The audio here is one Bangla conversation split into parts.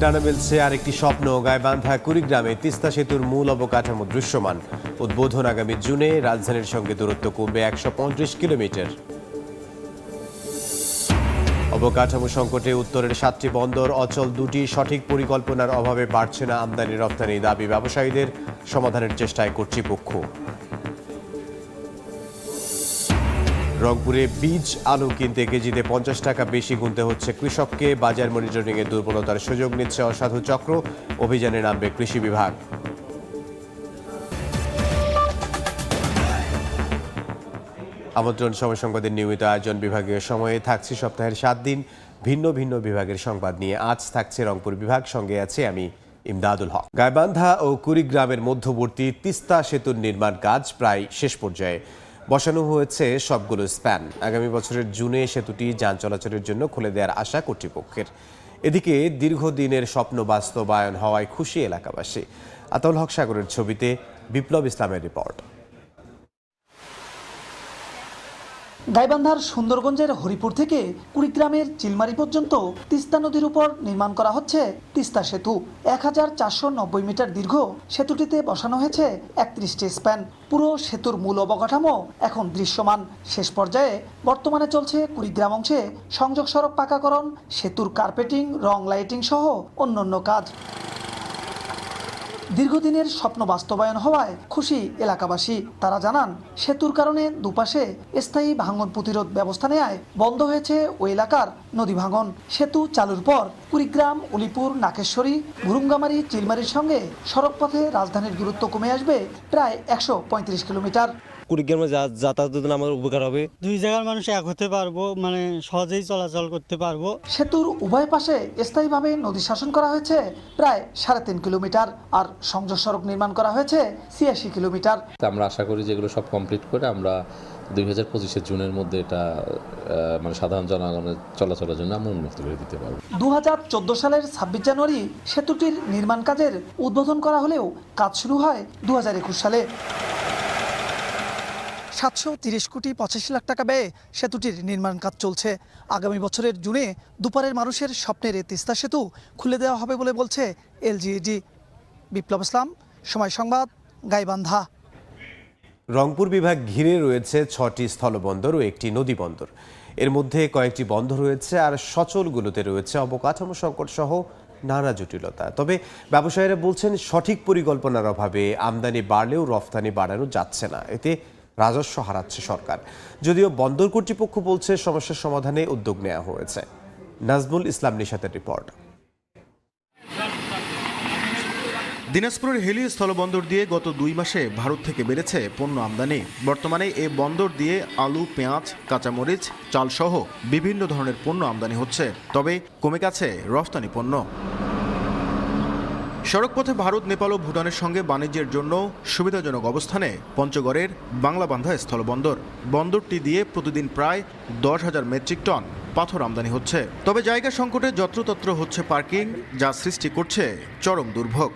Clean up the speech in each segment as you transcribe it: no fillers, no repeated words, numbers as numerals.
ডানা মিলছে আরেকটি স্বপ্ন। গাইবান্ধা কুড়িগ্রামে তিস্তা সেতুর মূল অবকাঠামো দৃশ্যমান। উদ্বোধন আগামী জুনে। রাজধানীর সঙ্গে দূরত্ব কমবে 135 কিলোমিটার। অবকাঠামো সংকটে উত্তরের 7টি বন্দর অচল, দুটি সঠিক পরিকল্পনার অভাবে বাড়ছে না আমদানি রপ্তানি। দাবি ব্যবসায়ীদের, সমাধানের চেষ্টায় কর্তৃপক্ষ। রংপুরে বীজ আলু কিনতে কেজিতে 50 টাকা বেশি গুনতে হচ্ছে কৃষককে। বাজার মনিটরিংয়ে দুর্বলতার সুযোগ নিচ্ছে অসাধু চক্র। অভিযানে নামবে কৃষি বিভাগ। আমন্ত্রণ সময় সংবাদের নিয়মিত আয়োজন বিভাগীয় সময়ে থাকছে সপ্তাহের 7 দিন ভিন্ন ভিন্ন বিভাগের সংবাদ নিয়ে। আজ থাকছে রংপুর বিভাগ, সঙ্গে আছে আমি ইমদাদুল হক। গাইবান্ধা ও কুড়িগ্রামের মধ্যবর্তী তিস্তা সেতুর নির্মাণ কাজ প্রায় শেষ পর্যায়ে। বসানো হয়েছে সবগুলো স্প্যান। আগামী বছরের জুনে সেতুটি যান চলাচলের জন্য খুলে দেওয়ার আশা কর্তৃপক্ষের। এদিকে দীর্ঘদিনের স্বপ্ন বাস্তবায়ন হওয়ায় খুশি এলাকাবাসী। আতাউল হক সাগরের ছবিতে বিপ্লব ইসলামের রিপোর্ট। গাইবান্ধার সুন্দরগঞ্জের হরিপুর থেকে কুড়িগ্রামের চিলমারি পর্যন্ত তিস্তা নদীর উপর নির্মাণ করা হচ্ছে তিস্তা সেতু। 1490 মিটার দীর্ঘ সেতুটিতে বসানো হয়েছে 31টি স্প্যান। পুরো সেতুর মূল অবকাঠামো এখন দৃশ্যমান। শেষ পর্যায়ে বর্তমানে চলছে কুড়িগ্রাম অংশে সংযোগ সড়ক পাকাকরণ, সেতুর কার্পেটিং, রং লাইটিং সহ অন্যান্য কাজ। দীর্ঘদিনের স্বপ্ন বাস্তবায়ন হওয়ায় খুশি এলাকাবাসী। তারা জানান, সেতুর কারণে দুপাশে স্থায়ী ভাঙন প্রতিরোধ ব্যবস্থা নেয় বন্ধ হয়েছে ওই এলাকার নদী ভাঙন। সেতু চালুর পর কুড়িগ্রাম, উলিপুর, নাকেশ্বরী, গুরুঙ্গামারী, চিলমারির সঙ্গে সড়কপথে রাজধানীর দূরত্ব কমে আসবে প্রায় 135 কিলোমিটার। কুড়িগ্রামে যাতায়াতের জন্য আমাদের উপকার হবে। দুই জায়গার মানুষ এক হতে পারবো, সহজেই চলাচল করতে পারবো। সেতুর উভয় পাশে স্থায়ীভাবে নদী শাসন করা হয়েছে প্রায় 3.5 কিলোমিটার, আর সংযোগ সড়ক নির্মাণ করা হয়েছে 86 কিলোমিটার। আমরা আশা করি যেগুলো সব কমপ্লিট করে আমরা 2025 জুনের মধ্যে এটা সাধারণ জনগণের চলাচলের জন্য আমরা উন্মুক্ত করে দিতে পারবো। 2014 সালের 26 জানুয়ারি সেতুটির নির্মাণ কাজের উদ্বোধন করা হলেও কাজ শুরু হয় 2021 সালে। 730 কোটি 85 লাখ টাকা ব্যয়ে সেতুটির নির্মাণ কাজ চলছে। আগামী বছরের জুনে দুপারের মানুষের স্বপ্নের তিস্তা সেতু খুলে দেওয়া হবে বলে বলছে এলজিইডি। বিপ্লব ইসলাম, সময় সংবাদ, গাইবান্ধা। রংপুর বিভাগ ঘিরে রয়েছে 6টি স্থলবন্দর ও একটি নদী বন্দর। এর মধ্যে কয়েকটি বন্ধ রয়েছে, আর সচলগুলোতে রয়েছে অবকাঠামো সংকট সহ নানা জটিলতা। তবে ব্যবসায়ীরা বলছেন, সঠিক পরিকল্পনার অভাবে আমদানি বাড়লেও রফতানি বাড়ানো যাচ্ছে না। এতে রাজস্ব হারাচ্ছে সরকার। যদিও বন্দর কর্তৃপক্ষ বলছে সমস্যার সমাধানে উদ্যোগ নেওয়া হয়েছে। নাজমুল ইসলাম নিশাতের রিপোর্ট। দিনাজপুরের হেলি স্থলবন্দর দিয়ে গত 2 মাসে ভারত থেকে বেড়েছে পণ্য আমদানি। বর্তমানে এ বন্দর দিয়ে আলু, পেঁয়াজ, কাঁচামরিচ, চাল সহ বিভিন্ন ধরনের পণ্য আমদানি হচ্ছে। তবে কমে গেছে রফতানি পণ্য। সড়কপথে ভারত, নেপাল ও ভুটানের সঙ্গে বাণিজ্যের জন্য সুবিধাজনক অবস্থানে পঞ্চগড়ের বাংলাবান্ধা স্থলবন্দর। বন্দরটি দিয়ে প্রতিদিন প্রায় 10,000 মেট্রিক টন পাথর আমদানি হচ্ছে। তবে জায়গা সংকটে যত্রতত্র হচ্ছে পার্কিং, যা সৃষ্টি করছে চরম দুর্ভোগ।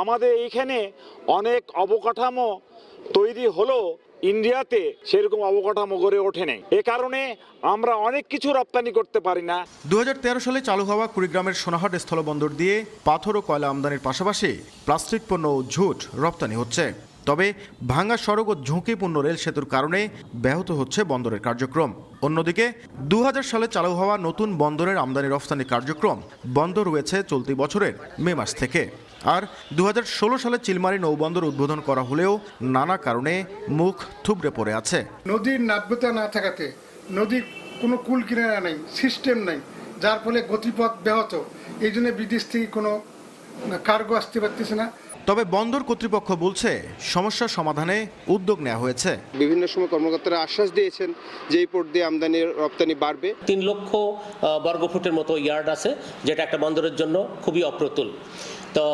আমাদের এইখানে অনেক অবকাঠামো তৈরি হলো, ইন্ডিয়াতে সেরকম অবকাঠামো গড়ে ওঠে নাই। এ কারণে আমরা অনেক কিছু রপ্তানি করতে পারি না। 2013 সালে চালু হওয়া কুড়িগ্রামের সোনাহাট স্থলবন্দর দিয়ে পাথর ও কয়লা আমদানির পাশাপাশি প্লাস্টিক পণ্য ও ঝুট রপ্তানি হচ্ছে। তবে ভাঙা সড়ক ও ঝুঁকিপূর্ণ রেল সেতুর কারণে ব্যাহত হচ্ছে বন্দরের কার্যক্রম। অন্যদিকে 2000 সালে চালু হওয়া নতুন বন্দরের আমদানি রফতানি কার্যক্রম বন্ধ রয়েছে চলতি বছরের মে মাস থেকে। আর 2016 সালে চিলমারি নৌবন্দর উদ্বোধন করা হলেও নানা কারণে মুখ থুবড়ে পড়ে আছে। নদীর নাব্যতা না থাকাতে নদীর কোনো কুল কিনারা নেই, সিস্টেম নেই, যার ফলে গতিপথ ব্যাহত। এই জন্য বিদেশ থেকে কোনো কার্গো আসতে পারতেছে না। তবে বন্দর কর্তৃপক্ষ বলছে সমস্যা সমাধানে উদ্যোগ নেওয়া হয়েছে। বিভিন্ন সময় কর্মকর্তারা আশ্বাস দিয়েছেন যে এই পোর্ট দিয়ে আমদানি রপ্তানি বাড়বে। 3 লক্ষ বর্গফুটের মতো ইয়ার্ড আছে, যেটা একটা বন্দরের জন্য খুবই অপ্রতুল। তো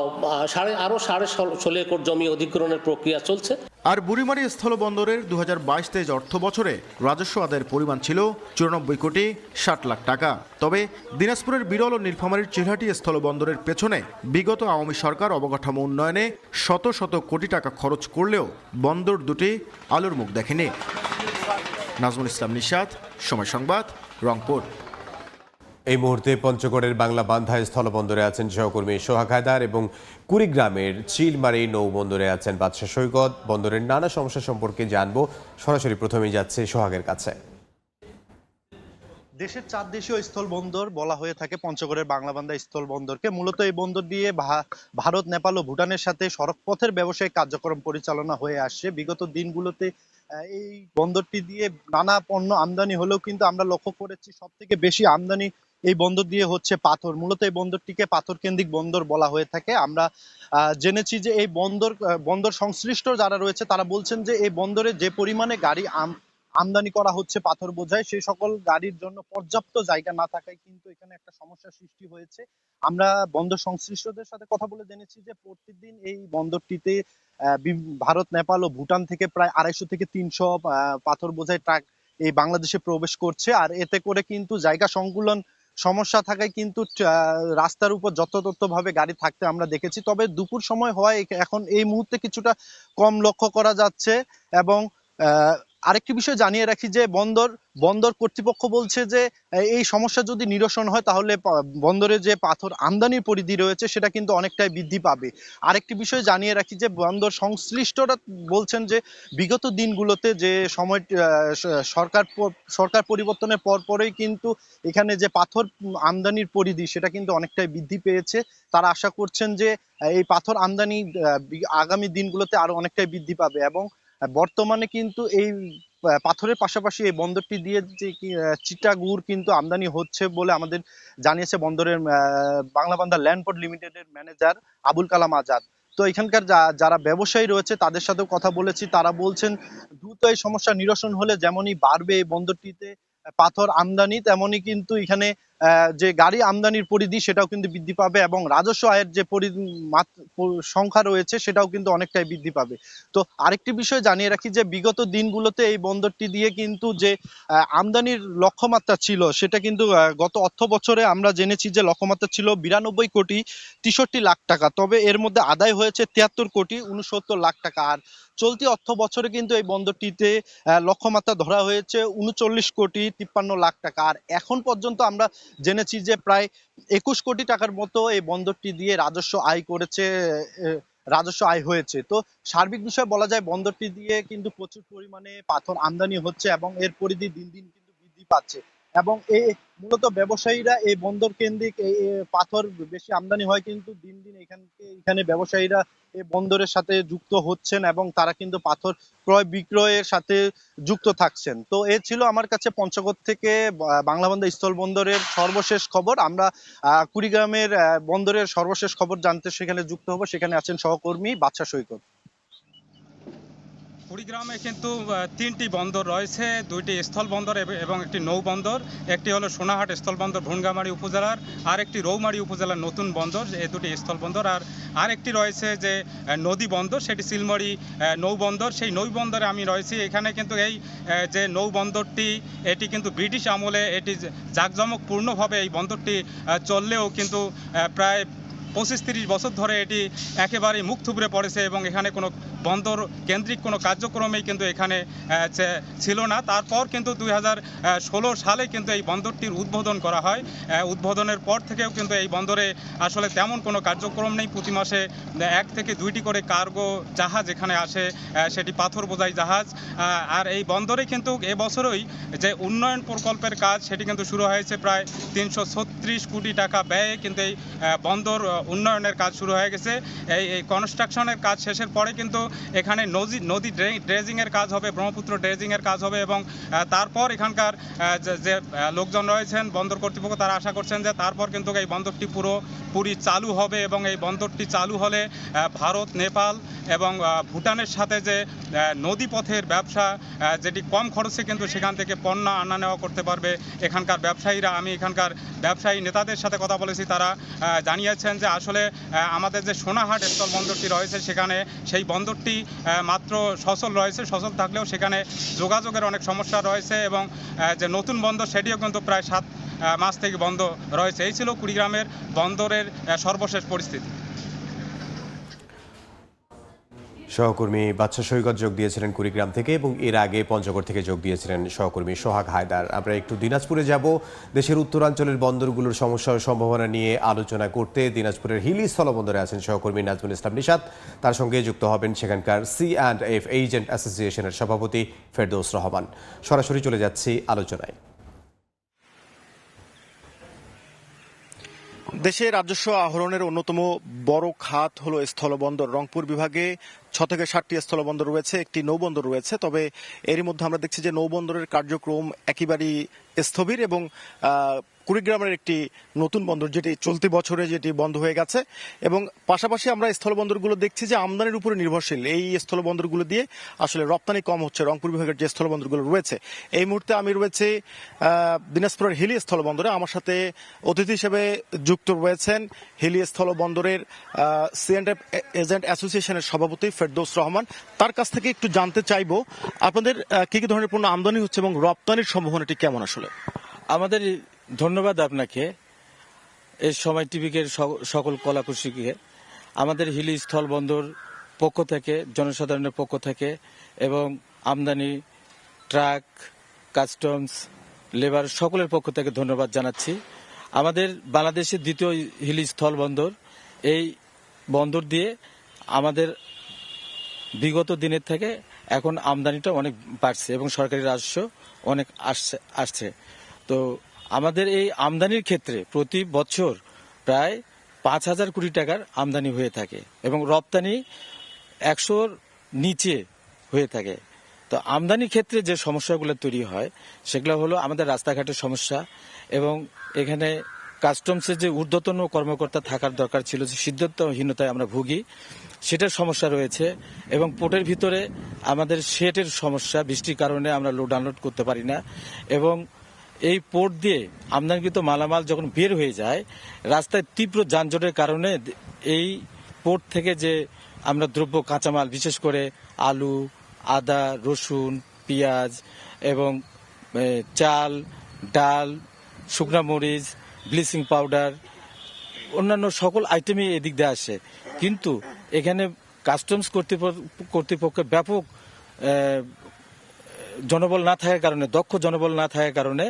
আরো 16.5 একর জমি অধিগ্রহণের প্রক্রিয়া চলছে। আর বুড়িমারি স্থলবন্দরের 2022-23 অর্থ বছরে রাজস্ব আদায়ের পরিমাণ ছিল 94 কোটি 60 লাখ টাকা। তবে দিনাজপুরের বিরল ও নীলফামারীর চিলহাটি স্থলবন্দরের পেছনে বিগত আওয়ামী সরকার অবকাঠামো উন্নয়নে শত শত কোটি টাকা খরচ করলেও বন্দর দুটি আলোর মুখ দেখেনি। নাজমুল ইসলাম নিশাত, সময় সংবাদ, রংপুর। এই মুহূর্তে পঞ্চগড়ের বাংলা বান্ধা স্থলবন্দরে আছেন সহকর্মী সোহাগ হায়দার এবং কুড়িগ্রামের চিলমারি নৌবন্দরে আছেন বাদশা সৈকত। বন্দরের নানা সমস্যা সম্পর্কে জানবো, সরাসরি প্রথমেই যাচ্ছে সোহাগের কাছে। দেশের 4 দেশীয় স্থলবন্দর বলা হয়ে থাকে পঞ্চগড়ের বাংলাবান্ধা স্থলবন্দরকে। মূলত এই বন্দর দিয়ে ভারত, নেপাল ও ভুটানের সাথে সড়কপথের ব্যবসায়িক কার্যক্রম পরিচালনা হয়ে আসছে। বিগত দিনগুলোতে এই বন্দরটি দিয়ে নানা পণ্য আমদানি হলেও কিন্তু আমরা লক্ষ্য করেছি সব থেকে বেশি আমদানি এই বন্দর দিয়ে হচ্ছে পাথর। মূলত এই বন্দরটিকে পাথর কেন্দ্রিক বন্দর বলা হয়ে থাকে। আমরা জেনেছি যে এই বন্দর সংশ্লিষ্ট যারা রয়েছে তারা বলছেন যে এই বন্দরে যে পরিমাণে গাড়ি আমদানি করা হচ্ছে পাথর বোঝাই, সেই সকল গাড়ির জন্য পর্যাপ্ত জায়গা না থাকায় কিন্তু এখানে একটা সমস্যার সৃষ্টি হয়েছে। আমরা বন্দর সংশ্লিষ্টদের সাথে কথা বলে জেনেছি যে প্রতিদিন এই বন্দরটিতে ভারত, নেপাল ও ভুটান থেকে প্রায় 250 থেকে 300 পাথর বোঝাই ট্রাক এই বাংলাদেশে প্রবেশ করছে। আর এতে করে কিন্তু জায়গা সংকুলন সমস্যা থাকায় কিন্তু রাস্তার উপর যথাযথভাবে গাড়ি থাকতে আমরা দেখেছি। তবে দুপুর সময় হওয়ায় এখন এই মুহূর্তে কিছুটা কম লক্ষ্য করা যাচ্ছে। এবং আরেকটি বিষয় জানিয়ে রাখি যে বন্দর কর্তৃপক্ষ বলছে যে এই সমস্যা যদি নিরসন হয় তাহলে বন্দরে যে পাথর আমদানির পরিধি রয়েছে সেটা কিন্তু অনেকটাই বৃদ্ধি পাবে। আরেকটি বিষয় জানিয়ে রাখি যে বন্দর সংশ্লিষ্টরা বলছেন যে বিগত দিনগুলোতে যে সময় সরকার পরিবর্তনের পরই কিন্তু এখানে যে পাথর আমদানির পরিধি সেটা কিন্তু অনেকটাই বৃদ্ধি পেয়েছে। তারা আশা করছেন যে এই পাথর আমদানি আগামী দিনগুলোতে আরো অনেকটাই বৃদ্ধি পাবে। এবং বর্তমানে কিন্তু এই পাথরের পাশাপাশি এই বন্দরটি দিয়ে যে চিটাগুড় কিন্তু আমদানি হচ্ছে বলে আমাদের জানিয়েছে বন্দরের বাংলাবান্ধা ল্যান্ডপোর্ট লিমিটেডের ম্যানেজার আবুল কালাম আজাদ। তো এখানকার যারা ব্যবসায়ী রয়েছে তাদের সাথেও কথা বলেছি, তারা বলছেন দ্রুত এই সমস্যা নিরসন হলে যেমনই বাড়বে এই বন্দরটিতে পাথর আমদানি, তেমনই কিন্তু এখানে যে গাড়ি আমদানির পরিধি সেটাও কিন্তু বৃদ্ধি পাবে এবং রাজস্ব আয়ের যে সংখ্যা রয়েছে সেটাও কিন্তু অনেকটাই বৃদ্ধি পাবে। তো আরেকটি বিষয় জানিয়ে রাখি যে বিগত দিনগুলোতে এই বন্দরটি দিয়ে কিন্তু যে আমদানির লক্ষ্যমাত্রা ছিল সেটা কিন্তু গত অর্থ বছরে আমরা জেনেছি যে লক্ষ্যমাত্রা ছিল 92 কোটি 63 লাখ টাকা। তবে এর মধ্যে আদায় হয়েছে 73 কোটি 69 লাখ টাকা। আর চলতি অর্থ বছরে কিন্তু এই বন্দরটিতে লক্ষ্যমাত্রা ধরা হয়েছে 39 কোটি 53 লাখ টাকা। আর এখন পর্যন্ত আমরা জেনেছি যে প্রায় 21 কোটি টাকার মতো এই বন্দরটি দিয়ে রাজস্ব আয় হয়েছে। তো সার্বিক বিষয় বলা যায় বন্দরটি দিয়ে কিন্তু প্রচুর পরিমাণে পাথর আমদানি হচ্ছে এবং এর পরিধি দিন দিন কিন্তু বৃদ্ধি পাচ্ছে। এবং এই মূলত ব্যবসায়ীরা এই বন্দর কেন্দ্রিক এই পাথর বেশি আমদানি হয় কিন্তু দিন দিন এখানে ব্যবসায়ীরা এই বন্দরের সাথে যুক্ত হচ্ছেন এবং তারা কিন্তু পাথর ক্রয় বিক্রয়ের সাথে যুক্ত থাকছেন। তো এ ছিল আমার কাছে পঞ্চগড় থেকে বাংলাবান্ধা স্থলবন্দরের সর্বশেষ খবর। আমরা কুড়িগ্রামের বন্দরের সর্বশেষ খবর জানতে সেখানে যুক্ত হব। সেখানে আছেন সহকর্মী বাদশা সৈকত। কুড়িগ্রামে কিন্তু 3টি বন্দর রয়েছে, 2টি স্থল বন্দর এবং একটি নৌ বন্দর। একটি হলো সোনাহাট স্থল বন্দর ভুনগামারি উপজেলার, আর একটি রৌমারী উপজেলার নতুন বন্দর, এই 2টি স্থল বন্দর। আর একটি রয়েছে যে নদী বন্দর, সেটি চিলমারি নৌ বন্দর। সেই নৌ বন্দরে আমি রয়েছি। এখানে কিন্তু এই যে নৌ বন্দরটি এটি কিন্তু ব্রিটিশ আমলে এটি জাঁকজমকপূর্ণভাবে এই বন্দরটি চললেও কিন্তু প্রায় 25-30 বছর ধরে এটি একেবারেই মুখ থুবড়ে পড়েছে এবং এখানে কোনো বন্দর কেন্দ্রিক কোনো কার্যক্রমেই কিন্তু এখানে ছিল না। তারপর কিন্তু 2016 সালে কিন্তু এই বন্দরটির উদ্বোধন করা হয়। উদ্বোধনের পর থেকেও কিন্তু এই বন্দরে আসলে তেমন কোনো কার্যক্রম নেই। প্রতি মাসে 1 থেকে 2টি করে কার্গো জাহাজ এখানে আসে, সেটি পাথর বোঝাই জাহাজ। আর এই বন্দরে কিন্তু এবছরই যে উন্নয়ন প্রকল্পের কাজ সেটি কিন্তু শুরু হয়েছে। প্রায় 336 কোটি টাকা ব্যয়ে কিন্তু এই বন্দর উন্নয়নের কাজ শুরু হয়ে গেছে। এই কনস্ট্রাকশনের কাজ শেষের পরে কিন্তু এখানে নদী ড্রেজিংয়ের কাজ হবে, ব্রহ্মপুত্র ড্রেজিংয়ের কাজ হবে এবং তারপর এখানকার যে লোকজন রয়েছেন বন্দর কর্তৃপক্ষ তারা আশা করছেন যে তারপর কিন্তু এই বন্দরটি পুরোপুরি চালু হবে এবং এই বন্দরটি চালু হলে ভারত, নেপাল এবং ভুটানের সাথে যে নদীপথের ব্যবসা যেটি কম খরচে কিন্তু সেখান থেকে পণ্য আনা নেওয়া করতে পারবে এখানকার ব্যবসায়ীরা। আমি এখানকার ব্যবসায়ী নেতাদের সাথে কথা বলেছি, তারা জানিয়েছেন যে আসলে আমাদের যে সোনাহাট স্থল বন্দরটি রয়েছে সেখানে সেই বন্দরটি মাত্র সচল রয়েছে, সচল থাকলেও সেখানে যোগাযোগের অনেক সমস্যা রয়েছে এবং যে নতুন বন্দর সেটিও কিন্তু প্রায় 7 মাস থেকে বন্ধ রয়েছে। এই ছিল কুড়িগ্রামের বন্দরের সর্বশেষ পরিস্থিতি। সহকর্মী বাদশা সৈকত যোগ দিয়েছিলেন কুড়িগ্রাম থেকে এবং এর আগে পঞ্চগড় থেকে যোগ দিয়েছিলেন সহকর্মী সোহাগ হায়দার। আমরা একটু দিনাজপুরে যাব। দেশের উত্তরাঞ্চলের বন্দরগুলোর সমস্যা ও সম্ভাবনা নিয়ে আলোচনা করতে দিনাজপুরের হিলি স্থলবন্দরে আছেন সহকর্মী নাজমুল ইসলাম নিশাত। তার সঙ্গে যুক্ত হবেন সেখানকার C&F এজেন্ট অ্যাসোসিয়েশনের সভাপতি ফেরদৌস রহমান। সরাসরি চলে যাচ্ছি আলোচনায়। দেশে রাজস্ব আহরণের অন্যতম বড় খাত হলো স্থলবন্দর। রংপুর বিভাগে 6 থেকে 7টি স্থলবন্দর রয়েছে, একটি নৌবন্দর রয়েছে। তবে এরই মধ্যে আমরা দেখছি যে নৌবন্দরের কার্যক্রম একেবারেই স্থবির এবং কুড়িগ্রামের একটি নতুন বন্দর যেটি চলতি বছরে যেটি বন্ধ হয়ে গেছে এবং পাশাপাশি আমরা স্থলবন্দরগুলো দেখছি যে আমদানির উপরে নির্ভরশীল। এই স্থলবন্দরগুলো দিয়ে আসলে রপ্তানি কম হচ্ছে রংপুর বিভাগের যে স্থলবন্দরগুলো রয়েছে। এই মুহূর্তে আমি রয়েছে দিনাজপুরের হিলি স্থলবন্দরে। আমার সাথে অতিথি হিসেবে যুক্ত রয়েছেন হিলি স্থলবন্দরের C&F এজেন্ট অ্যাসোসিয়েশনের সভাপতি ফেরদৌস রহমান। তার কাছ থেকে একটু জানতে চাইবো আপনাদের কি কি ধরনের পণ্য আমদানি হচ্ছে এবং রপ্তানির সম্ভাবনাটি কেমন আসলে। আমাদের ধন্যবাদ আপনাকে, এই সময় টিভিকের সকল কলাকুশলীকে আমাদের হিলি স্থল বন্দর পক্ষ থেকে, জনসাধারণের পক্ষ থেকে এবং আমদানি, ট্রাক, কাস্টমস, লেবার সকলের পক্ষ থেকে ধন্যবাদ জানাচ্ছি। আমাদের বাংলাদেশের দ্বিতীয় হিলি স্থল বন্দর। এই বন্দর দিয়ে আমাদের বিগত দিনের থেকে এখন আমদানিটা অনেক বাড়ছে এবং সরকারি রাজস্ব অনেক আসছে। তো আমাদের এই আমদানির ক্ষেত্রে প্রতি বছর প্রায় 5,000 কোটি টাকার আমদানি হয়ে থাকে এবং রপ্তানি 100-র নিচে হয়ে থাকে। তো আমদানির ক্ষেত্রে যে সমস্যাগুলো তৈরি হয় সেগুলো হলো আমাদের রাস্তাঘাটের সমস্যা এবং এখানে কাস্টমসের যে ঊর্ধ্বতন কর্মকর্তা থাকার দরকার ছিল, যে সিদ্ধান্তহীনতায় আমরা ভুগি, সেটার সমস্যা রয়েছে এবং পোর্টের ভিতরে আমাদের শেডের সমস্যা, বৃষ্টির কারণে আমরা লোড আনলোড করতে পারি না এবং এই পোর্ট দিয়ে আমদানিকৃত মালামাল যখন বের হয়ে যায় রাস্তায় তীব্র যানজটের কারণে এই পোর্ট থেকে যে আমরা দ্রব্য কাঁচামাল বিশেষ করে আলু, আদা, রসুন, পেঁয়াজ এবং চাল, ডাল, শুকনা মরিচ, ব্লিচিং পাউডার, অন্যান্য সকল আইটেমই এদিক দিয়ে আসে। কিন্তু এখানে কাস্টমস কর্তৃপক্ষের ব্যাপক জনবল না থাকার কারণে, দক্ষ জনবল না থাকার কারণে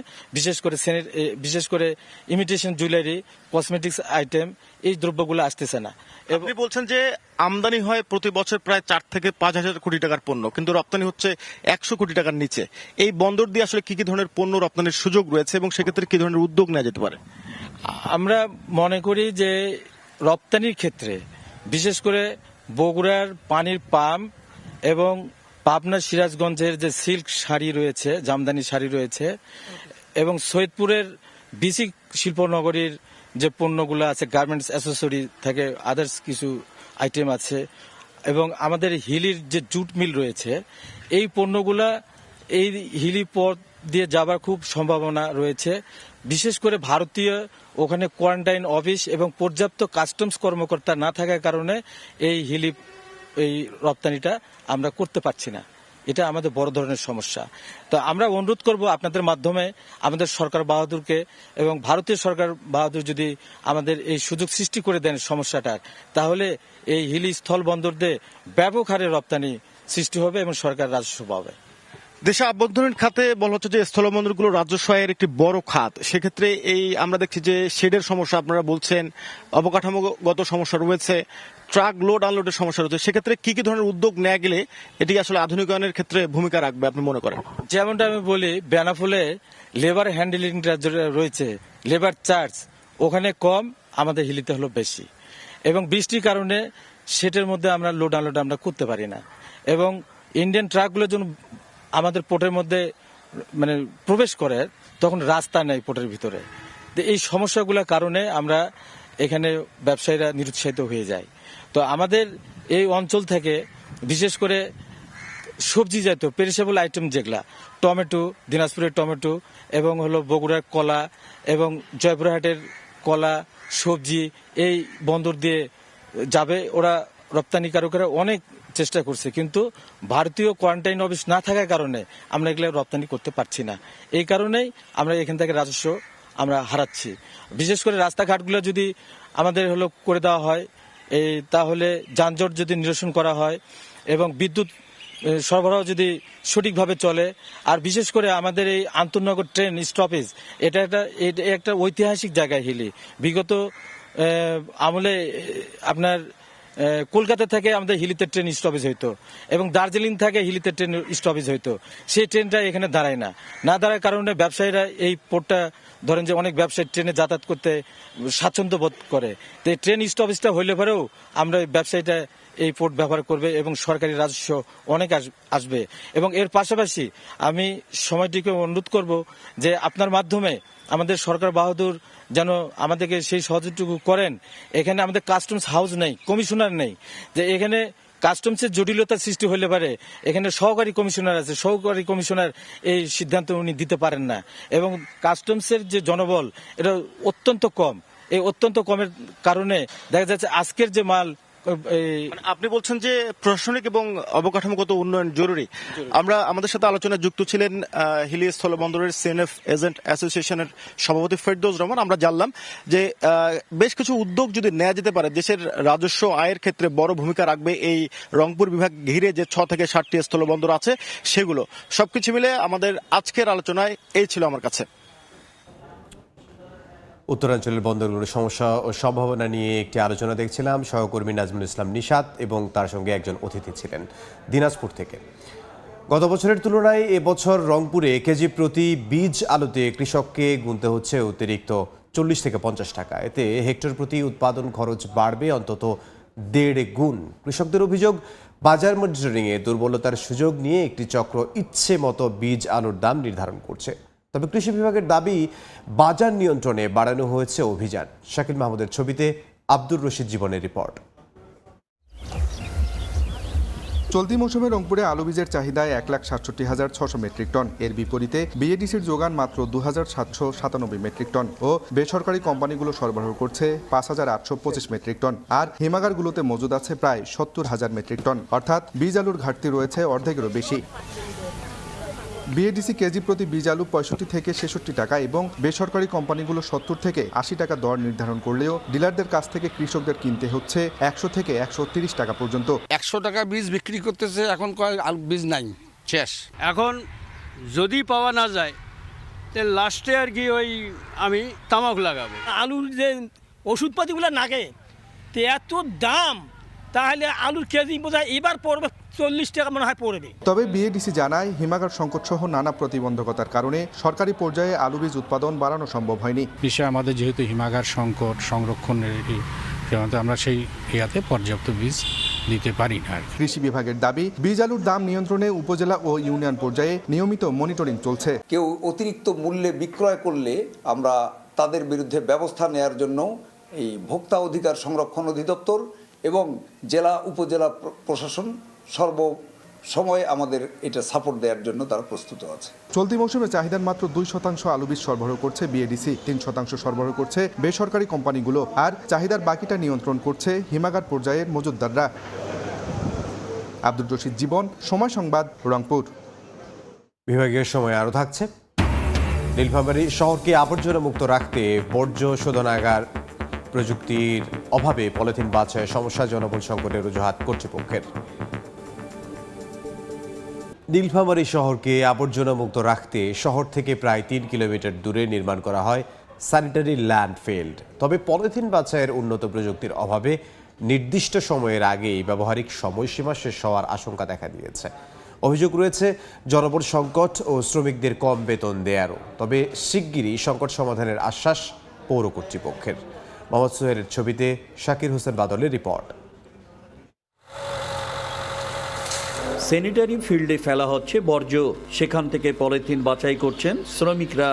বিশেষ করে ইমিটেশন জুয়েলারি, কসমেটিক্স আইটেম এই দ্রব্যগুলো আসতেছে না। আপনি বলছেন যে আমদানি হয় প্রতি বছর প্রায় 4 থেকে 5,000 কোটি টাকার পণ্য, কিন্তু রপ্তানি হচ্ছে 100 কোটি টাকার নিচে। এই বন্দর দিয়ে আসলে কি কি ধরনের পণ্য রপ্তানির সুযোগ রয়েছে এবং সেক্ষেত্রে কি ধরনের উদ্যোগ নেওয়া যেতে পারে? আমরা মনে করি যে রপ্তানির ক্ষেত্রে বিশেষ করে বগুড়ার পানির পাম্প এবং পাবনা সিরাজগঞ্জের যে সিল্ক শাড়ি রয়েছে, জামদানি শাড়ি রয়েছে এবং সৈয়দপুরের বিসি শিল্পনগরীর যে পণ্যগুলো আছে, গার্মেন্টস অ্যাসেসরি থেকে আদার্স কিছু আইটেম আছে এবং আমাদের হিলির যে জুট মিল রয়েছে, এই পণ্যগুলা এই হিলি পথ দিয়ে যাবার খুব সম্ভাবনা রয়েছে। বিশেষ করে ভারতীয় ওখানে কোয়ারেন্টাইন অফিস এবং পর্যাপ্ত কাস্টমস কর্মকর্তা না থাকার কারণে এই রপ্তানিটা আমরা করতে পারছি না। এটা আমাদের বড় ধরনের সমস্যা। তো আমরা অনুরোধ করব আপনাদের মাধ্যমে আমাদের সরকার বাহাদুরকে এবং ভারতীয় সরকার বাহাদুর যদি আমাদের এই সুযোগ সৃষ্টি করে দেন সমস্যাটার, তাহলে এই হিলি স্থল বন্দর দিয়ে ব্যাপক হারে রপ্তানি সৃষ্টি হবে এবং সরকার রাজস্ব পাবে। দেশে আভ্যন্তরীণ খাতে বলা হচ্ছে যে স্থলবন্দরগুলো রাজস্ব আয়ের একটি বড় খাত। সেক্ষেত্রে এই আমরা দেখছি যে শেডের সমস্যা আপনারা বলছেন, অবকাঠামোগত সমস্যা রয়েছে, ট্রাক লোড আনলোডের সমস্যা রয়েছে। সেক্ষেত্রে কি কি ধরনের উদ্যোগ নেওয়া গেলে এটি আসলে আধুনিকায়নের ক্ষেত্রে ভূমিকা রাখবে আপনি মনে করেন? যেমনটা আমি বলি, বেনাফুলে লেবার হ্যান্ডেলিং রয়েছে, লেবার চার্জ ওখানে কম, আমাদের হিলিতে হলো বেশি এবং বৃষ্টির কারণে সেটার মধ্যে আমরা লোড আনলোড আমরা করতে পারি না এবং ইন্ডিয়ান ট্রাকগুলো যখন আমাদের পোর্টের মধ্যে মানে প্রবেশ করে তখন রাস্তা নেই পোর্টের ভিতরে। এই সমস্যাগুলোর কারণে আমরা এখানে ব্যবসায়ীরা নিরুৎসাহিত হয়ে যায়। তো আমাদের এই অঞ্চল থেকে বিশেষ করে সবজি জাতীয় পেরিশেবল আইটেম যেগুলা, টমেটো, দিনাজপুরের টমেটো এবং হলো বগুড়ার কলা এবং জয়পুরহাটের কলা, সবজি এই বন্দর দিয়ে যাবে। ওরা রপ্তানিকারকেরা অনেক চেষ্টা করছে, কিন্তু ভারতীয় কোয়ারেন্টাইন অফিস না থাকার কারণে আমরা এগুলো রপ্তানি করতে পারছি না। এই কারণেই আমরা এখান থেকে রাজস্ব আমরা হারাচ্ছি। বিশেষ করে রাস্তাঘাটগুলো যদি আমাদের হলো করে দেওয়া হয়, তাহলে যানজট যদি নিরসন করা হয় এবং বিদ্যুৎ সরবরাহ যদি সঠিকভাবে চলে, আর বিশেষ করে আমাদের এই আন্তনগর ট্রেন স্টপেজ এটা একটা ঐতিহাসিক জায়গায় হিলি। বিগত আমলে আপনার কলকাতা থেকে আমাদের হিলিতে ট্রেন স্টপেজ হইতো এবং দার্জিলিং থেকে হিলিতে ট্রেন স্টপেজ হইতো, সেই ট্রেনটা এখানে দাঁড়ায় না দাঁড়ার কারণে ব্যবসায়ীরা এই পোর্টটা ধরেন যে অনেক ব্যবসায়ী ট্রেনে যাতায়াত করতে স্বাচ্ছন্দ্য বোধ করে। তো এই ট্রেন স্টপেজটা হইলে পরেও আমরা ব্যবসায়ীটা এই পোর্ট ব্যবহার করবে এবং সরকারি রাজস্ব অনেক আসবে। এবং এর পাশাপাশি আমি সময়টিকে অনুরোধ করব যে আপনার মাধ্যমে আমাদের সরকার বাহাদুর যেন আমাদেরকে সেই সহযোগিতা করেন। এখানে আমাদের কাস্টমস হাউস নেই, কমিশনার নেই, যে এখানে কাস্টমসের জটিলতার সৃষ্টি হলে পারে এখানে সহকারী কমিশনার আছে, সহকারী কমিশনার এই সিদ্ধান্ত উনি দিতে পারেন না। এবং কাস্টমসের যে জনবল এটা অত্যন্ত কম, এই অত্যন্ত কমের কারণে দেখা যাচ্ছে আজকের যে মাল আপনি বলছেন যে প্রশাসনিক এবং অবকাঠামোগত উন্নয়ন জরুরি। আমাদের সাথে আলোচনায় যুক্ত ছিলেন হিলি স্থলবন্দরের সিএনএফ এজেন্ট অ্যাসোসিয়েশনের সভাপতি ফেরদৌস রহমান। আমরা জানলাম যে বেশ কিছু উদ্যোগ যদি নেওয়া যেতে পারে দেশের রাজস্ব আয়ের ক্ষেত্রে বড় ভূমিকা রাখবে এই রংপুর বিভাগ ঘিরে যে 6 থেকে 7টি স্থলবন্দর আছে সেগুলো। সবকিছু মিলে আমাদের আজকের আলোচনায় এই ছিল আমার কাছে। উত্তরাঞ্চলের বন্দরগুলোর সমস্যা ও সম্ভাবনা নিয়ে একটি আলোচনা দেখছিলাম। সহকর্মী নাজমুল ইসলাম নিশাত এবং তার সঙ্গে একজন অতিথি ছিলেন দিনাজপুর থেকে। গত বছরের তুলনায় এবছর রংপুরে কেজি প্রতি বীজ আলুতে কৃষককে গুনতে হচ্ছে অতিরিক্ত 40 থেকে 50 টাকা। এতে হেক্টর প্রতি উৎপাদন খরচ বাড়বে অন্তত 1.5 গুণ। কৃষকদের অভিযোগ, বাজার মনিটরিংয়ে দুর্বলতার সুযোগ নিয়ে একটি চক্র ইচ্ছে মতো বীজ আলুর দাম নির্ধারণ করছে। তবে কৃষি বিভাগের দাবি, বাজার নিয়ন্ত্রণে বাড়ানো হয়েছে অভিযান। শাকিল মাহমুদের ছবিতে আব্দুর রশিদ জীবনের রিপোর্ট। চলতি মৌসুমে রংপুরে আলু বীজের চাহিদায় 1,67,600 মেট্রিক টন। এর বিপরীতে বিএডিসির যোগান মাত্র 2,797 মেট্রিক টন ও বেসরকারি কোম্পানিগুলো সরবরাহ করছে 5,825 মেট্রিক টন। আর হিমাগারগুলোতে মজুদ আছে প্রায় 70,000 মেট্রিক টন। অর্থাৎ বীজ আলুর ঘাটতি রয়েছে অর্ধেকেরও বেশি। বিএডিসি কেজি প্রতি বীজ আলু 65 থেকে 66 টাকা এবং বেসরকারি কোম্পানিগুলো 70 থেকে 80 টাকা দর নির্ধারণ করলেও ডিলারদের কাছ থেকে কৃষকদের কিনতে হচ্ছে 100 থেকে 130 টাকা পর্যন্ত। 100 টাকা বীজ বিক্রি করতেছে, এখন আলু বীজ নাই, শেষ। এখন যদি পাওয়া না যায় তাহলে লাস্টে আর কি ওই আমি তামাক লাগাবো। আলুর যে ওষুধপাতিগুলো নাগে তো এত দাম, তাহলে আলুর কেজি বোঝায় এবার পড়বে 40 টাকা মনে হয় পড়বে। তবে বিএডিসি জানায়, হিমাগার সংকট সহ নানা প্রতিবন্ধকতার কারণে সরকারি পর্যায়ে আলু বীজ উৎপাদন বাড়ানো সম্ভব হয়নি। বিষয়ে আমাদের যেহেতু হিমাগার সংকট, সংরক্ষণের আমরা সেই ইয়াতে পর্যাপ্ত বীজ দিতে পারি না। কৃষি বিভাগের দাবি, বীজ আলুর দাম নিয়ন্ত্রণে উপজেলা ও ইউনিয়ন পর্যায়ে নিয়মিত মনিটরিং চলছে। কেউ অতিরিক্ত মূল্যে বিক্রয় করলে আমরা তাদের বিরুদ্ধে ব্যবস্থা নেওয়ার জন্য এই ভোক্তা অধিকার সংরক্ষণ অধিদপ্তর এবং জেলা উপজেলা প্রশাসন সর্বসময় আমাদের এটা সাপোর্ট দেওয়ার জন্য তারা প্রস্তুত আছে। চলতি মৌসুমে চাহিদার মাত্র 2% আলু বীজ সরবরাহ করছে বিএডিসি, 3% সরবরাহ করছে বেসরকারি কোম্পানিগুলো, আর চাহিদার বাকিটা নিয়ন্ত্রণ করছে হিমাগার পর্যায়ের মজুতদাররা। আব্দুর রশিদ জীবন, সময় সংবাদ, রংপুর। বিভাগীয় সময় আরও থাকছে। নীলফামারী শহরকে আবর্জনা মুক্ত রাখতে বর্জ্য শোধনাগার প্রযুক্তির অভাবে পলিথিন বাছাইয়ের সমস্যা, জনবল সংকটের অজুহাত কর্তৃপক্ষের। নীলফামারী শহরকে আবর্জনা মুক্ত রাখতে শহর থেকে প্রায় 3 কিলোমিটার দূরে নির্মাণ করা হয় স্যানিটারি ল্যান্ডফিল্ড। তবে পলিথিন বাছাইয়ের উন্নত প্রযুক্তির অভাবে নির্দিষ্ট সময়ের আগেই ব্যবহারিক সময়সীমা শেষ হওয়ার আশঙ্কা দেখা দিয়েছে। অভিযোগ রয়েছে জনবল সংকট ও শ্রমিকদের কম বেতন দেয়ারও। তবে শিগগিরই সংকট সমাধানের আশ্বাস পৌর কর্তৃপক্ষের। মোহাম্মদ সোহেলের ছবিতে শাকির হোসেন বাদলের রিপোর্ট। স্যানিটারি ফিল্ডে ফেলা হচ্ছে বর্জ্য, সেখান থেকে পলিথিন বাছাই করছেন শ্রমিকরা।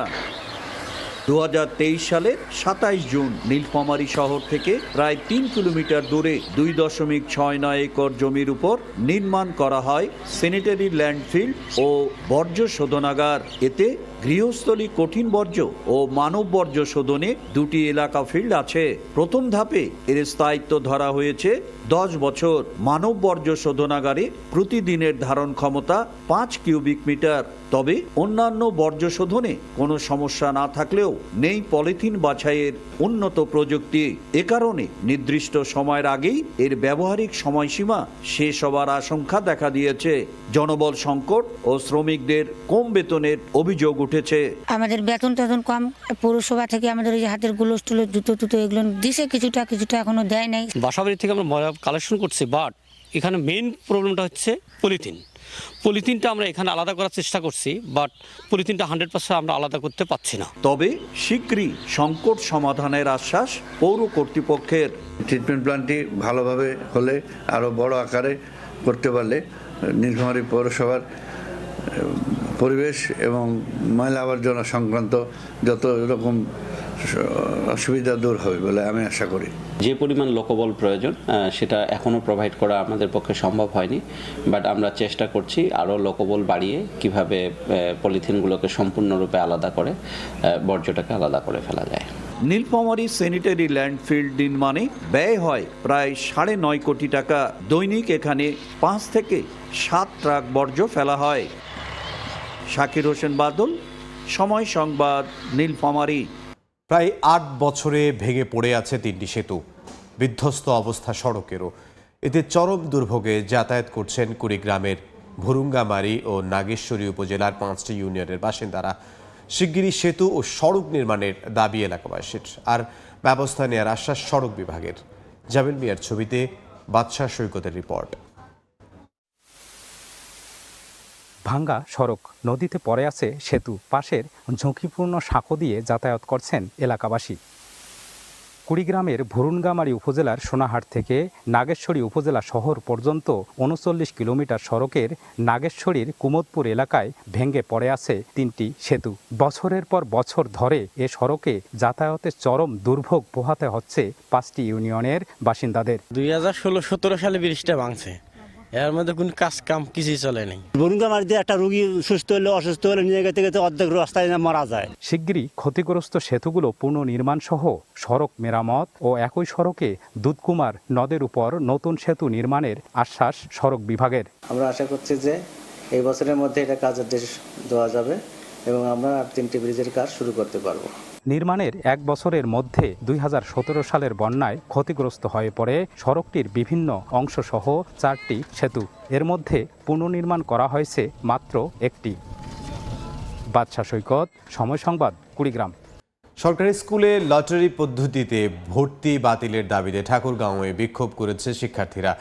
2023 সালের 27 জুন নীলফামারী শহর থেকে প্রায় 3 কিলোমিটার দূরে 2.69 একর জমির উপর নির্মাণ করা হয় স্যানিটারি ল্যান্ডফিল্ড ও বর্জ্য শোধনাগার। এতে গৃহস্থলী কঠিন বর্জ্য ও মানব বর্জ্য শোধনে 2টি এলাকা ফিল্ড আছে। প্রথম ধাপে এর স্থায়িত্ব ধরা হয়েছে 10 বছর। মানব বর্জ্য শোধনাগারে প্রতিদিনের ধারণ ক্ষমতা 5 কিউবিক মিটার। তবে অন্যান্য বর্জ্য শোধনে কোনো সমস্যা না থাকলেও নেই পলিথিন বাছাইয়ের উন্নত প্রযুক্তি। এ কারণে নির্দিষ্ট সময়ের আগেই এর ব্যবহারিক সময়সীমা শেষ হওয়ার আশঙ্কা দেখা দিয়েছে। জনবল সংকট ও শ্রমিকদের কম বেতনের অভিযোগ উঠেছে। আমাদের বেতন কম, পৌরসভা থেকে আমাদের ওই হাতের গ্লোভস টুলো জুতো এগুলো দিছে, কিছুটা এখনো দেয় নাই। বাসাবাড়ি থেকে আমরা কালেকশন করছি, বাট এখানে মেইন প্রবলেমটা হচ্ছে পলিথিনটা আমরা এখানে আলাদা করার চেষ্টা করছি, বাট পলিথিনটা 100% আমরা আলাদা করতে পারছি না। তবে শীঘ্রই সংকট সমাধানের আশ্বাস পৌর কর্তৃপক্ষের। ট্রিটমেন্ট প্ল্যান্টটি ভালোভাবে হলে আরও বড় আকারে করতে পারলে নীলফামারী পৌরসভার পরিবেশ এবং ময়লা আবর্জনা সংক্রান্ত যত রকম অসুবিধা দূর হবে বলে আমি আশা করি। যে পরিমাণ লোকবল প্রয়োজন সেটা এখনও প্রোভাইড করা আমাদের পক্ষে সম্ভব হয়নি, বাট আমরা চেষ্টা করছি আরও লোকবল বাড়িয়ে কিভাবে পলিথিনগুলোকে সম্পূর্ণরূপে আলাদা করে বর্জ্যটাকে আলাদা করে ফেলা যায়। নীলফামারী স্যানিটারি ল্যান্ডফিল নির্মাণে ব্যয় হয় প্রায় 9.5 কোটি টাকা। দৈনিক এখানে 5 থেকে 7 ট্রাক বর্জ্য ফেলা হয়। শাকির হোসেন বাদল, সময় সংবাদ, নীলফামারী। প্রায় 8 বছরে ভেঙে পড়ে আছে 3টি সেতু, বিধ্বস্ত অবস্থা সড়কেরও। এতে চরম দুর্ভোগে যাতায়াত করছেন কুড়িগ্রামের ভুরুঙ্গামারী ও নাগেশ্বরী উপজেলার 5টি ইউনিয়নের বাসিন্দারা। শিগগিরই সেতু ও সড়ক নির্মাণের দাবি এলাকাবাসীর, আর ব্যবস্থা নেওয়ার আশ্বাস সড়ক বিভাগের। জামিল মিয়ার ছবিতে বাদশাহ সৈকতের রিপোর্ট। ভাঙ্গা সড়ক, নদীতে পড়ে আছে সেতু, পাশের ঝুঁকিপূর্ণ সাঁকো দিয়ে যাতায়াত করছেন এলাকাবাসী। কুড়িগ্রামের ভুরুঙ্গামারী উপজেলার সোনাহাট থেকে নাগেশ্বরী উপজেলা শহর পর্যন্ত 39 কিলোমিটার সড়কের নাগেশ্বরীর কুমদপুর এলাকায় ভেঙে পড়ে আছে 3টি সেতু। বছরের পর বছর ধরে এ সড়কে যাতায়াতের চরম দুর্ভোগ পোহাতে হচ্ছে 5টি ইউনিয়নের বাসিন্দাদের। 2016-17 সালে ব্রিজটা ভাঙছে, এর মধ্যে কোনো কাম কিছুই চলে নেই। ভুরুঙ্গামারীতে একটা রোগী সুস্থ হলে অসুস্থ হলে নিয়ে গেতে অর্ধেক রাস্তায় মারা যায়। শিগগিরই ক্ষতিগ্রস্ত সেতুগুলো পুনর্নির্মাণ সহ সড়ক মেরামত ও একই সড়কে দুধকুমার নদের উপর নতুন সেতু নির্মাণের আশ্বাস সড়ক বিভাগের। আমরা আশা করছি যে এই বছরের মধ্যে এটা কাজের দেশ দেওয়া যাবে এবং আমরা 3টি ব্রিজের কাজ শুরু করতে পারবো। নির্মাণের 1 বছরের মধ্যে 2017 সালের বন্যায় ক্ষতিগ্রস্ত হয়ে পড়ে সড়কটির বিভিন্ন অংশসহ 4টি সেতু। এর মধ্যে পুনর্নির্মাণ করা হয়েছে মাত্র 1টি। বাদশাহ সৈকত, সময় সংবাদ, কুড়িগ্রাম। সরকারি স্কুলে লটারি পদ্ধতিতে ভর্তি বাতিলের দাবিতে ঠাকুরগাঁওয়ে বিক্ষোভ করেছে শিক্ষার্থীরা।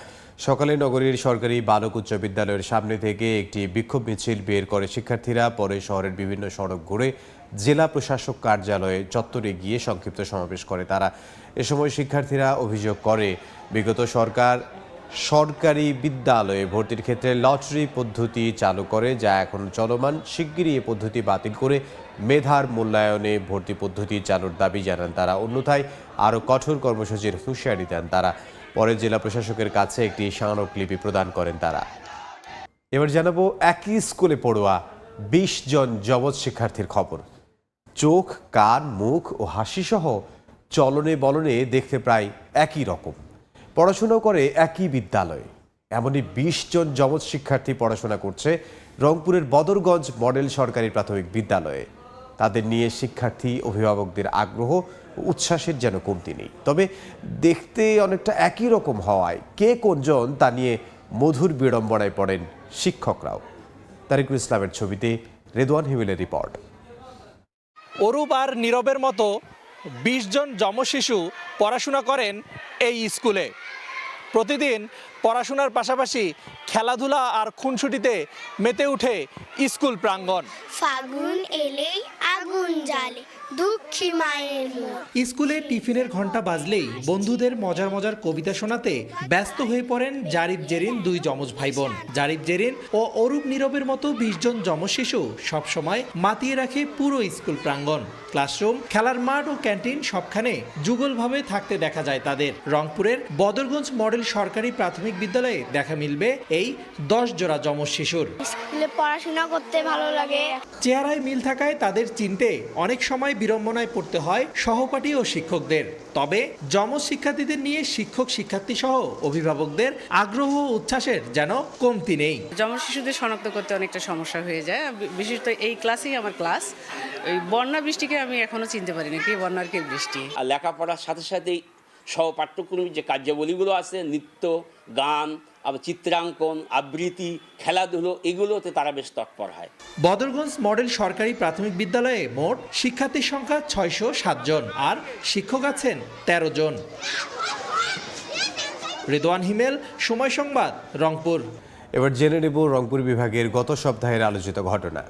সকালে নগরীর সরকারি বালক উচ্চ বিদ্যালয়ের সামনে থেকে একটি বিক্ষোভ মিছিল বের করে শিক্ষার্থীরা। পরে শহরের বিভিন্ন সড়ক ঘুরে জেলা প্রশাসক কার্যালয়ে চত্বরে গিয়ে সংক্ষিপ্ত সমাবেশ করে তারা। এ সময় শিক্ষার্থীরা অভিযোগ করে বিগত সরকার সরকারি বিদ্যালয়ে ভর্তির ক্ষেত্রে লটারি পদ্ধতি চালু করে, যা এখন চলমান। শিগগিরই এ পদ্ধতি বাতিল করে মেধার মূল্যায়নে ভর্তি পদ্ধতি চালুর দাবি জানান তারা। অন্যথায় আরও কঠোর কর্মসূচির হুঁশিয়ারি দেন তারা। পরে জেলা প্রশাসকের কাছে একটি স্মারকলিপি প্রদান করেন তারা। এবার জানাবো একই স্কুলে পড়ুয়া 20 জন যমজ শিক্ষার্থীর খবর। চোখ, কান, মুখ ও হাসি সহ চলনে বলনে দেখতে প্রায় একই রকম, পড়াশোনাও করে একই বিদ্যালয়ে। এমনই 20 জন যমজ শিক্ষার্থী পড়াশোনা করছে রংপুরের বদরগঞ্জ মডেল সরকারি প্রাথমিক বিদ্যালয়ে। তাদের নিয়ে শিক্ষার্থী অভিভাবকদের আগ্রহ ও উচ্ছ্বাসের যেন কমতি নেই। তবে দেখতে অনেকটা একই রকম হওয়ায় কে কোনজন তা নিয়ে মধুর বিড়ম্বনায় পড়েন শিক্ষকরাও। তারিকুল ইসলামের ছবিতে রেদওয়ান হিমেলের রিপোর্ট। অরূপ আর নীরবের মতো 20 জন যমজ শিশু পড়াশোনা করেন এই স্কুলে। প্রতিদিন পড়াশোনার পাশাপাশি খেলাধুলা আর খুনসুটিতে মেতে উঠে স্কুল প্রাঙ্গণ। ফাগুন এলেই আগুন জ্বালে দুঃখী মায়ের মন। স্কুলে টিফিনের ঘন্টা বাজলেই বন্ধুদের মজার মজার কবিতা শোনাতে ব্যস্ত হয়ে পড়েন জারিফ জেরিন, 2 যমজ ভাই বোন। জারিফ জেরিন ও অরূপ নীরবের মতো 20 জন যমজ শিশু সবসময় মাতিয়ে রাখে পুরো স্কুল প্রাঙ্গণ। ক্লাসরুম, খেলার মাঠ ও ক্যান্টিন সবখানে যুগলভাবে থাকতে দেখা যায় তাদের। রংপুরের বদরগঞ্জ মডেল সরকারি প্রাথমিক বিদ্যালয়ে দেখা মিলবে এই 10 জোড়া যমজ শিশুর। স্কুলে পড়াশোনা করতে ভালো লাগে। চেহারায় মিল থাকায় তাদের চিনে কিনতে অনেক সময় বিড়ম্বনায় পড়তে হয় সহপাঠী ও শিক্ষকদের। তবে যমজ শিক্ষার্থীদের নিয়ে শিক্ষক শিক্ষার্থী সহ অভিভাবকদের আগ্রহ ও উচ্ছ্বাসের যেন কমতি নেই। যমজ শিশুদের শনাক্ত করতে অনেকটা সমস্যা হয়ে যায়, বিশেষত এই ক্লাসেই আমার ক্লাস। এই বন্যা বৃষ্টিকে আমি এখনো চিনতে পারি না কে বন্যার কে বৃষ্টি। আর লেখাপড়ার সাথে সাথেই সহপাঠ্যক্রমিক যে কার্যাবলীগুলো আছে, নৃত্য, গান, আবার চিত্রাঙ্কন, আবৃত্তি, খেলাধুলো, এগুলোতে তারা বেশ তৎপর হয়। বদরগঞ্জ মডেল সরকারি প্রাথমিক বিদ্যালয়ে মোট শিক্ষার্থীর সংখ্যা 607 জন আর শিক্ষক আছেন 13 জন। রেদওয়ান হিমেল, সময় সংবাদ, রংপুর। এবার জেনে নেব রংপুর বিভাগের গত সপ্তাহের আলোচিত ঘটনা।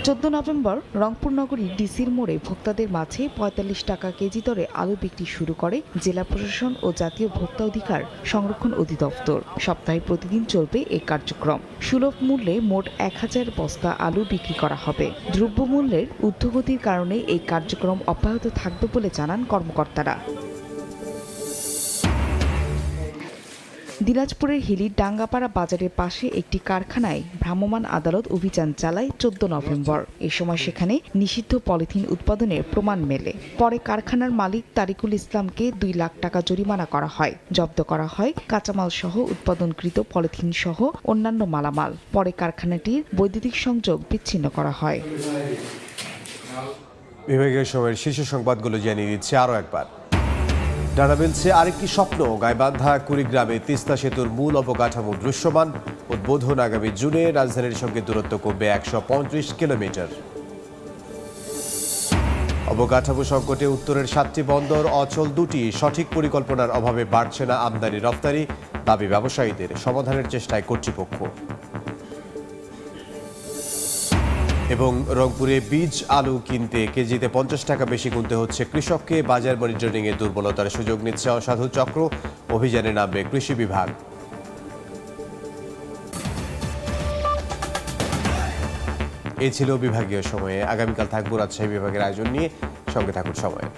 14 নভেম্বর রংপুর নগরীর ডিসির মোড়ে ভোক্তাদের মাঝে 45 টাকা কেজি দরে আলু বিক্রি শুরু করে জেলা প্রশাসন ও জাতীয় ভোক্তা অধিকার সংরক্ষণ অধিদপ্তর। সপ্তাহে প্রতিদিন চলবে এই কার্যক্রম। সুলভ মূল্যে মোট 1000 বস্তা আলু বিক্রি করা হবে। দ্রব্যমূল্যের ঊর্ধ্বগতির কারণে এই কার্যক্রম অব্যাহত থাকবে বলে জানান কর্মকর্তারা। দিনাজপুরের হিলির ডাঙ্গাপাড়া বাজারের পাশে একটি কারখানায় ভ্রাম্যমাণ আদালত অভিযান চালায় 14 নভেম্বর। এ সময় সেখানে নিষিদ্ধ পলিথিন উৎপাদনের প্রমাণ মেলে। পরে কারখানার মালিক তারিকুল ইসলামকে 2 লাখ টাকা জরিমানা করা হয়। জব্দ করা হয় কাঁচামাল সহ উৎপাদনকৃত পলিথিন সহ অন্যান্য মালামাল। পরে কারখানাটির বৈদ্যুতিক সংযোগ বিচ্ছিন্ন করা হয়। বিভাগীয় সময়ের শীর্ষ সংবাদগুলো জানিয়ে দিচ্ছে আরও একবার। ডানা মিলছে আরেকটি স্বপ্ন। গাইবান্ধা কুড়িগ্রামে তিস্তা সেতুর মূল অবকাঠামো দৃশ্যমান। উদ্বোধন আগামী জুনে। রাজধানীর সঙ্গে দূরত্ব কমবে 135 কিলোমিটার। অবকাঠামো সংকটে উত্তরের 7টি বন্দর অচল 2টি। সঠিক পরিকল্পনার অভাবে বাড়ছে না আমদানি রপ্তানি, দাবি ব্যবসায়ীদের। সমাধানের চেষ্টায় কর্তৃপক্ষ। এবং রংপুরে বীজ আলু কিনতে কেজিতে 50 টাকা বেশি গুনতে হচ্ছে কৃষককে। বাজার মনিটরিংয়ে দুর্বলতার সুযোগ নিচ্ছে অসাধু চক্র। অভিযানে নামবে কৃষি বিভাগ। এই ছিল বিভাগীয় সময়ে। আগামীকাল থাকবো রাজশাহী বিভাগের আয়োজন নিয়ে। সঙ্গে থাকুন সময়ের।